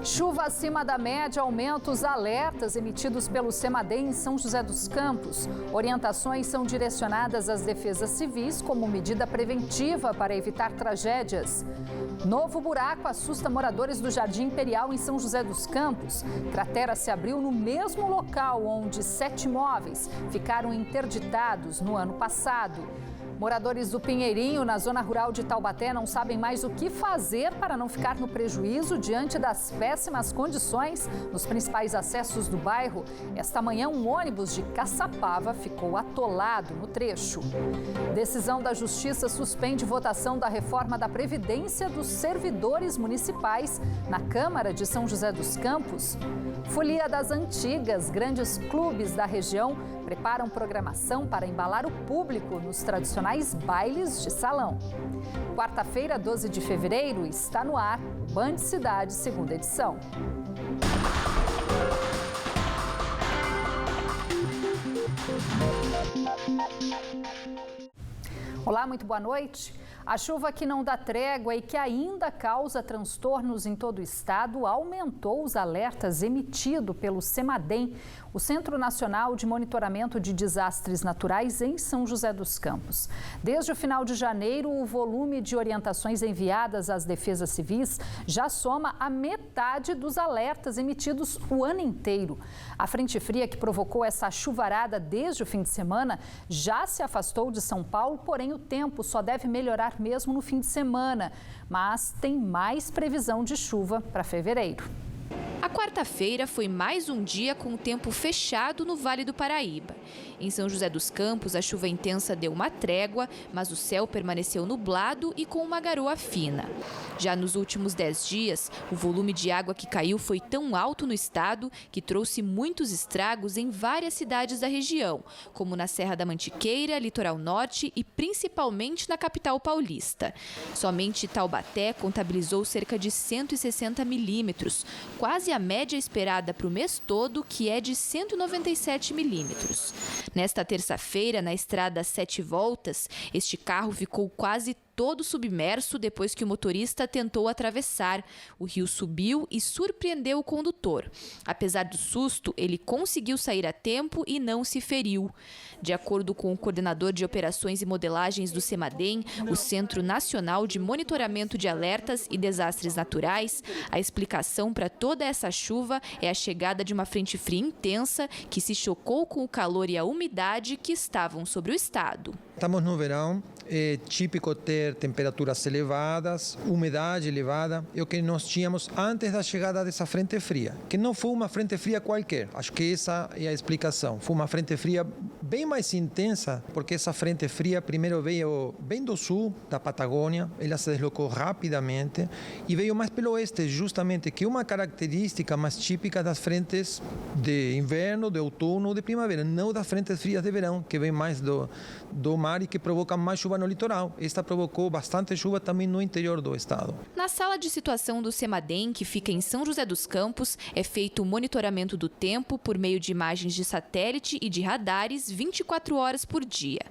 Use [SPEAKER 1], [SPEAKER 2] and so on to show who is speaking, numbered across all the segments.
[SPEAKER 1] Chuva acima da média aumenta os alertas emitidos pelo CEMADEM em São José dos Campos. Orientações são direcionadas às defesas civis como medida preventiva para evitar tragédias. Novo buraco assusta moradores do Jardim Imperial em São José dos Campos. Cratera se abriu no mesmo local onde 7 imóveis ficaram interditados no ano passado. Moradores do Pinheirinho, na zona rural de Taubaté, não sabem mais o que fazer para não ficar no prejuízo diante das péssimas condições nos principais acessos do bairro. Esta manhã, um ônibus de Caçapava ficou atolado no trecho. Decisão da Justiça suspende votação da reforma da Previdência dos servidores municipais na Câmara de São José dos Campos. Folia das Antigas, grandes clubes da região preparam programação para embalar o público nos tradicionais bailes de salão. Quarta-feira, 12 de fevereiro, está no ar Band Cidade, segunda edição. Olá, muito boa noite. A chuva que não dá trégua e que ainda causa transtornos em todo o estado aumentou os alertas emitidos pelo CEMADEM, o Centro Nacional de Monitoramento de Desastres Naturais em São José dos Campos. Desde o final de janeiro, o volume de orientações enviadas às defesas civis já soma a metade dos alertas emitidos o ano inteiro. A frente fria que provocou essa chuvarada desde o fim de semana já se afastou de São Paulo, porém o tempo só deve melhorar mesmo no fim de semana, mas tem mais previsão de chuva para fevereiro.
[SPEAKER 2] A quarta-feira foi mais um dia com o tempo fechado no Vale do Paraíba. Em São José dos Campos, a chuva intensa deu uma trégua, mas o céu permaneceu nublado e com uma garoa fina. Já nos últimos 10 dias, o volume de água que caiu foi tão alto no estado que trouxe muitos estragos em várias cidades da região, como na Serra da Mantiqueira, Litoral Norte e principalmente na capital paulista. Somente Taubaté contabilizou cerca de 160 milímetros, quase a média esperada para o mês todo, que é de 197 milímetros. Nesta terça-feira, na estrada 7 Voltas, este carro ficou quase todo submerso depois que o motorista tentou atravessar. O rio subiu e surpreendeu o condutor. Apesar do susto, ele conseguiu sair a tempo e não se feriu. De acordo com o coordenador de operações e modelagens do CEMADEM, o Centro Nacional de Monitoramento de Alertas e Desastres Naturais, a explicação para toda essa chuva é a chegada de uma frente fria intensa que se chocou com o calor e a umidade que estavam sobre o estado.
[SPEAKER 3] Estamos no verão, é típico ter temperaturas elevadas, umidade elevada. É o que nós tínhamos antes da chegada dessa frente fria, que não foi uma frente fria qualquer. Acho que essa é a explicação. Foi uma frente fria bem mais intensa, porque essa frente fria primeiro veio bem do sul, da Patagônia, ela se deslocou rapidamente e veio mais pelo oeste, justamente, que é uma característica mais típica das frentes de inverno, de outono, de primavera, não das frentes frias de verão, que vem mais do mar e que provocam mais chuva no litoral. Esta provocou bastante chuva também no interior do estado.
[SPEAKER 2] Na sala de situação do CEMADEM, que fica em São José dos Campos, é feito o monitoramento do tempo por meio de imagens de satélite e de radares 24 horas por dia.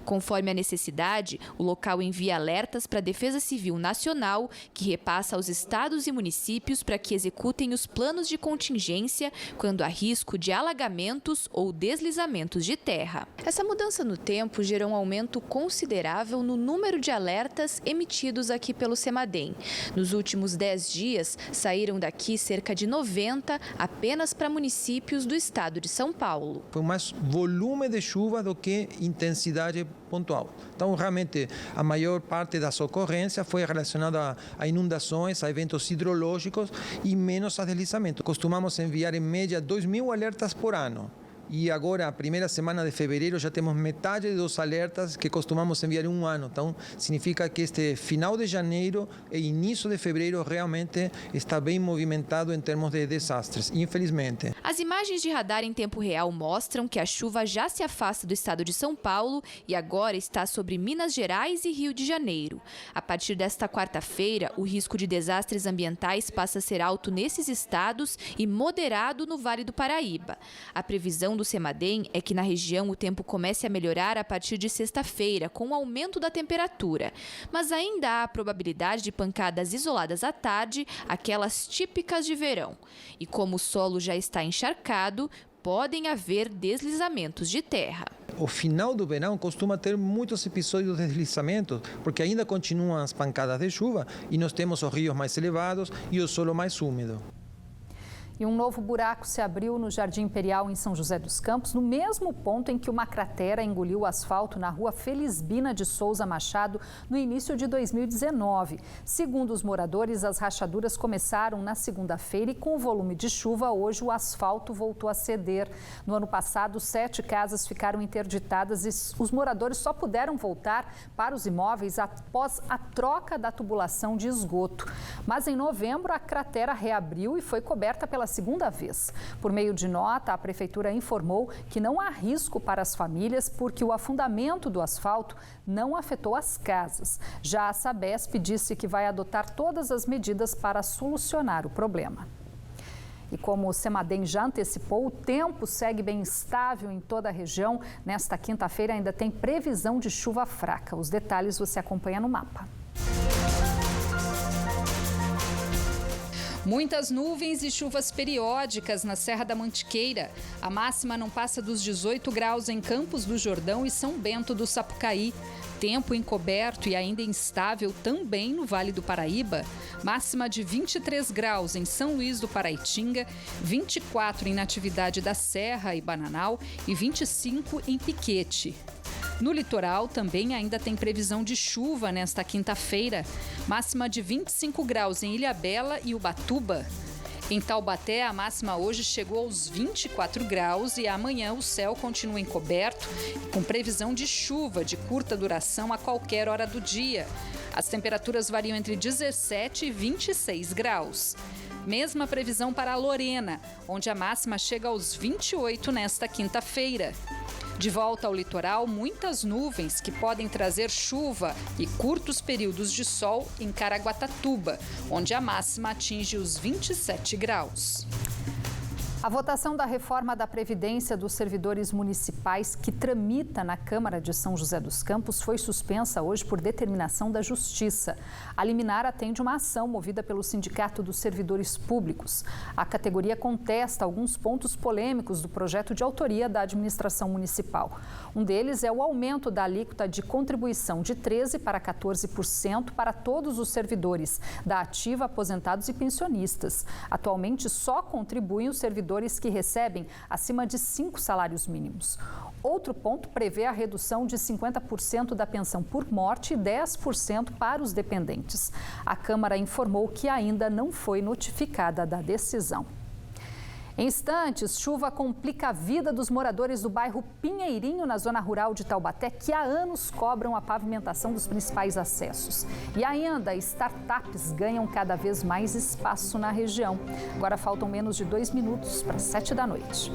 [SPEAKER 2] Conforme a necessidade, o local envia alertas para a Defesa Civil Nacional, que repassa aos estados e municípios para que executem os planos de contingência quando há risco de alagamentos ou deslizamentos de terra. Essa mudança no tempo gerou um aumento considerável no número de alertas emitidos aqui pelo CEMADEM. Nos últimos 10 dias, saíram daqui cerca de 90 apenas para municípios do estado de São Paulo.
[SPEAKER 3] Foi mais volume de chuva do que intensidade pontual. Então, realmente, a maior parte das ocorrências foi relacionada a inundações, a eventos hidrológicos e menos a deslizamento. Costumamos enviar, em média, 2.000 alertas por ano. E agora, a primeira semana de fevereiro, já temos metade dos alertas que costumamos enviar em um ano. Então, significa que este final de janeiro e início de fevereiro realmente está bem movimentado em termos de desastres, infelizmente.
[SPEAKER 2] As imagens de radar em tempo real mostram que a chuva já se afasta do estado de São Paulo e agora está sobre Minas Gerais e Rio de Janeiro. A partir desta quarta-feira, o risco de desastres ambientais passa a ser alto nesses estados e moderado no Vale do Paraíba. A previsão do do CEMADEM é que na região o tempo comece a melhorar a partir de sexta-feira, com o aumento da temperatura. Mas ainda há a probabilidade de pancadas isoladas à tarde, aquelas típicas de verão. E como o solo já está encharcado, podem haver deslizamentos de terra.
[SPEAKER 3] O final do verão costuma ter muitos episódios de deslizamentos, porque ainda continuam as pancadas de chuva e nós temos os rios mais elevados e o solo mais úmido.
[SPEAKER 1] E um novo buraco se abriu no Jardim Imperial, em São José dos Campos, no mesmo ponto em que uma cratera engoliu o asfalto na rua Felisbina de Souza Machado no início de 2019. Segundo os moradores, as rachaduras começaram na segunda-feira e com o volume de chuva, hoje o asfalto voltou a ceder. No ano passado, 7 casas ficaram interditadas e os moradores só puderam voltar para os imóveis após a troca da tubulação de esgoto. Mas em novembro, a cratera reabriu e foi coberta pela segunda vez. Por meio de nota, a Prefeitura informou que não há risco para as famílias porque o afundamento do asfalto não afetou as casas. Já a Sabesp disse que vai adotar todas as medidas para solucionar o problema. E como o CEMADEM já antecipou, o tempo segue bem estável em toda a região. Nesta quinta-feira ainda tem previsão de chuva fraca. Os detalhes você acompanha no mapa. Muitas nuvens e chuvas periódicas na Serra da Mantiqueira. A máxima não passa dos 18 graus em Campos do Jordão e São Bento do Sapucaí. Tempo encoberto e ainda instável também no Vale do Paraíba. Máxima de 23 graus em São Luís do Paraitinga, 24 em Natividade da Serra e Bananal e 25 em Piquete. No litoral, também ainda tem previsão de chuva nesta quinta-feira. Máxima de 25 graus em Ilhabela e Ubatuba. Em Taubaté, a máxima hoje chegou aos 24 graus e amanhã o céu continua encoberto, com previsão de chuva de curta duração a qualquer hora do dia. As temperaturas variam entre 17 e 26 graus. Mesma previsão para a Lorena, onde a máxima chega aos 28 nesta quinta-feira. De volta ao litoral, muitas nuvens que podem trazer chuva e curtos períodos de sol em Caraguatatuba, onde a máxima atinge os 27 graus. A votação da reforma da Previdência dos servidores municipais que tramita na Câmara de São José dos Campos foi suspensa hoje por determinação da Justiça. A liminar atende uma ação movida pelo Sindicato dos Servidores Públicos. A categoria contesta alguns pontos polêmicos do projeto de autoria da administração municipal. Um deles é o aumento da alíquota de contribuição de 13% para 14% para todos os servidores da ativa, aposentados e pensionistas. Atualmente, só contribuem os servidores que recebem acima de 5 salários mínimos. Outro ponto prevê a redução de 50% da pensão por morte e 10% para os dependentes. A Câmara informou que ainda não foi notificada da decisão. Em instantes, chuva complica a vida dos moradores do bairro Pinheirinho, na zona rural de Taubaté, que há anos cobram a pavimentação dos principais acessos. E ainda, startups ganham cada vez mais espaço na região. Agora faltam menos de 2 minutos para 7 da noite.